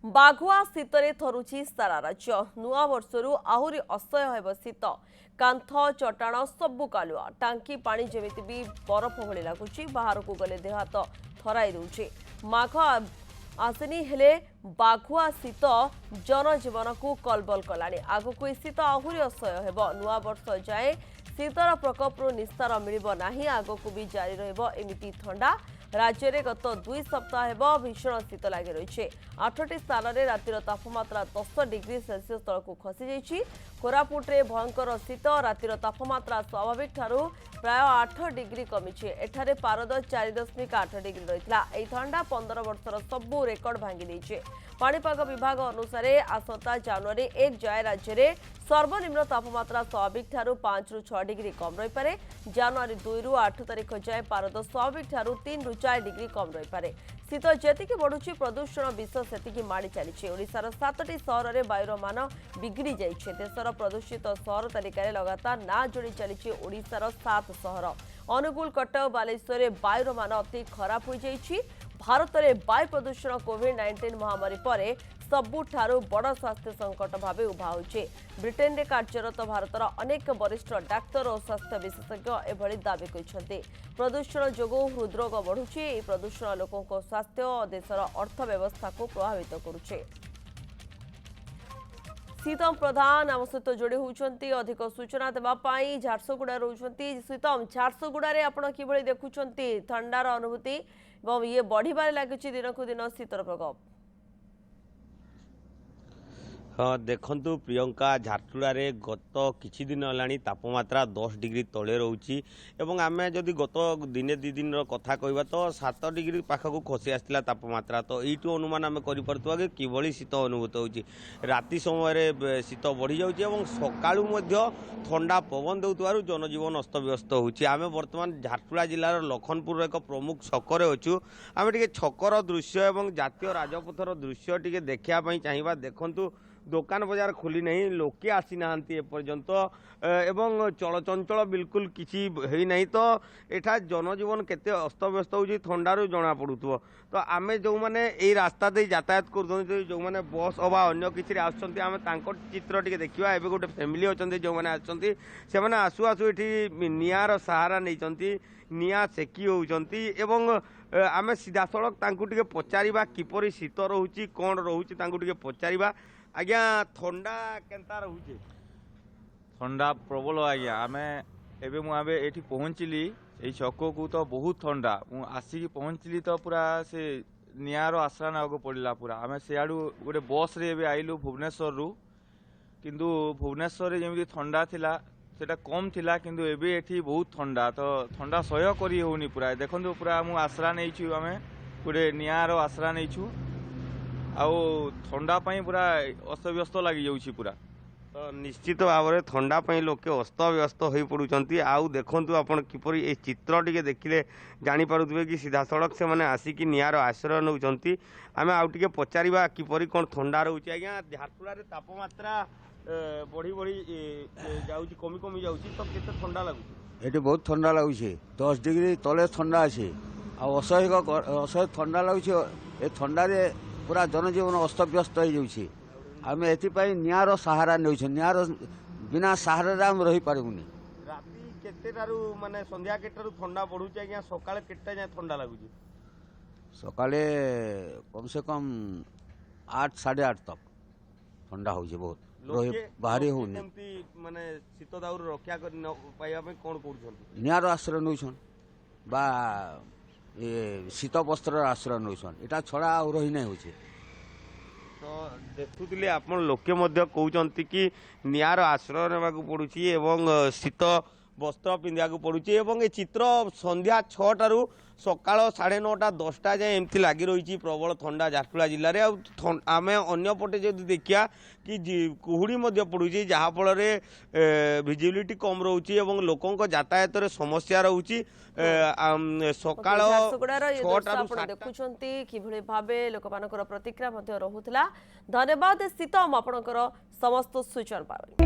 बाघुआ शीतरे थरुची सारा राज्य नुआ वर्षरू आहुरी असह्य हेब शीत कांथ चटाण सबु कालुआ टांकी पानी जेमिति भी बरफ भली लगुच बाहर को गले देह हाथ थराई दूचे माघ आसनी हेले बाघुआ शीत जनजीवन को कलबल कलानी आगक शीत आहुरी असह्य हेब नुआ वर्ष जाए शीतर प्रकोपरू निस्तार मिलिब नाही आगक भी जारी रहिब एमिति ठंडा राज्य में गत 2 सप्ताह हेब भीषण शीत लगी रही 8टी स्थान में रातिर तापमात्रा 10 डिग्री सेल्सियस तल को खसी जाइए कोरापुटे भयंकर शीत रातिर तापमात्रा स्वाभाविक ठारू प्राय 8 डिग्री कमी एठारे पारद 4.8 डिग्री रही ठंडा 15 वर्षर सबू रेकर्ड भांगी पाणीपाग विभाग अनुसार आसंता जनवरी 1 जाए राज्य में सर्वनिम्न तापमात्रा स्वाभाविक ठारू 5 ରୁ 6 डिग्री कम रही पारे जनवरी 2 ରୁ 8 तारीख जाए पारद स्वाभाविक ठारू 3 ରୁ 4 डिग्री कम रही पारे शीत जेतिकी बढ़ुची प्रदूषण विष सेतिकी माड़ी चली ओडिशार 7टी सहर में वायुर मान बिगड़ी जाइए देशर प्रदूषित सहर तालिकार लगातार ना जोड़ी चली ओडिशार 7 सहर अनुगुल कटक बालेश्वर में वायुर मान अति खराब हो जाइए भारत में वायु प्रदूषण कोविड-19 महामारी पर सबुठारु बड़ स्वास्थ्य संकट भाव उभा होचे ब्रिटेन में कार्यरत भारतर अनेक वरिष्ठ डाक्तर और स्वास्थ्य विशेषज्ञ एभली दावी करछन्ते प्रदूषण जोगु हृदरोग बढ़ुची प्रदूषण लोकों स्वास्थ्य और देशर अर्थव्यवस्था को प्रभावित करुचे सीतम प्रधान आम सहित जोड़ी होती अधिक सूचना देवाई झारसुगुड़ा रोचंती सीतम झारसुगुड़ा आपण किभली देखुंती ठंडार अनुभूति और ये बढ़िबार लगी दिन को दिन शीतर प्रकोप हाँ देखु प्रियंका झारसुगुड़े गत किछि दिन है तापमात्रा 10 डिग्री तले रोची एवं आम जदि गत दिने 2 दिन कथा कहवा तो 7 डिग्री पाखक खसी आसला तापमात्रा तो यू अनुमान आम करूँ कि किभली शीत अनुभूत होची राति समय शीत बढ़ी जाऊँगी सकाळु ठंडा पवन देउतवारु जनजीवन अस्तव्यस्त होची आम बर्तमान झारसुगुड़ा जिलार लखनपुर एक प्रमुख छकरे अच्छु आम टे छकर दृश्य और जातीय राजपथर दृश्य टे देखा चाहिए देखु दुकान बजार खोली नहीं लोके आसी ना एपर्यंत एवं चलचंचल बिल्कुल किसी है नहीं तो एठा जनजीवन केते अस्तव्यस्त होची ठंडारू जना पड़ुथो तो आम जो मैंने यही रास्ता दे यातायात कर जो मैंने बस अबा अन्य किसी आसुँच आम चित्र टे देखा एवं गोटे फैमिली अच्छा जो मैंने आसुँ आसु आसु ये निआर सहारा नहीं निआ सेकी होती एवं आम सीधा सड़क टे पचारा किपरि शीत रोचे कौन रोचे पचारा आज्ञा ठंडा केनता रोचे ठंडा प्रबल आज्ञा आम एवं ये पहुँचली ये छक को तो बहुत ठंडा मु आसिक पहुँचली तो पूरा से निआर आश्रा ना पड़ा पूरा आम सियाड़ू गोटे बस रे आइलु भुवनेश्वर रु किंतु भुवनेश्वर जमी ठंडा थिला सेटा कम थिला किंतु एबे एठी बहुत ठंडा तो ठंडा सह्य करी होनी पूरा देखंतु पूरा मु आश्रा नहींछु आम गोटे निआर आश्रा नहींछु आउ ठंडा पाई पूरा अस्तव्यस्त लगी जाऊँगी पूरा तो निश्चित भाव में ठंडा पाई लोके अस्तव्यस्त हो पड़ुंट आउ देखु आपड़ किपरि ए चित्र टे देखिले जानीपे कि सीधा सड़क से मैंने आसिक निआर आश्रय नौ आम आउ टे पचारा किपरि कौन ठंडा रोचे आज्ञा झारसुगुड़ा तापमात्रा बढ़ी बढ़ी जाऊँगी कमी कमी जाऊँगी तो केते ठंडा लगुच ये बहुत ठंडा लगुच 10 डिग्री तले ठंडा अच्छे असह्य ठंडा लगुच ए ठंडा पूरा जनजीवन अस्तव्यस्त हो जाऊँगी आम एपाई निआर सहारा नौ निआर बिना सहारा आम रही पारूनी राति केतेटारू माने संध्या केटारू ठंडा बढ़ुचे आज्ञा सकाळे केटा जाय ठंडा लगुची सकाळे कम से कम 8 साढ़े 8 तक ठंडा हो बहुत बाहरी होनी माने शीत दाउर रक्षा पाइबा पे कोन करूछन निआर आश्रय नौछन बा ये शीत वस्त्र आश्रय नौछन एटा छड़ा आ रही नहीं होचे तो देखुले आप लोके कहते कि निआर आश्रय नेबा पड़ुची एवं शीत वस्त्र पिंधा पड़ुची एवं ये चित्र संध्या 6टारू सकाळ 9:30 10टा जाए एमती लगी रही प्रबल ठंडा झारसुगुड़ा जिले में आम अंपटे जो देखा कि कुहुड़ी पड़ुची जहाँफल भिजिबिलिटी कम रोचे और लोकों यातायात समस्या रोचे सकाळ 6टारू देखुंती किभली भावे लोक प्रतिक्रिया रहुला धन्यवाद सीतम आपणकर समस्त सूचना।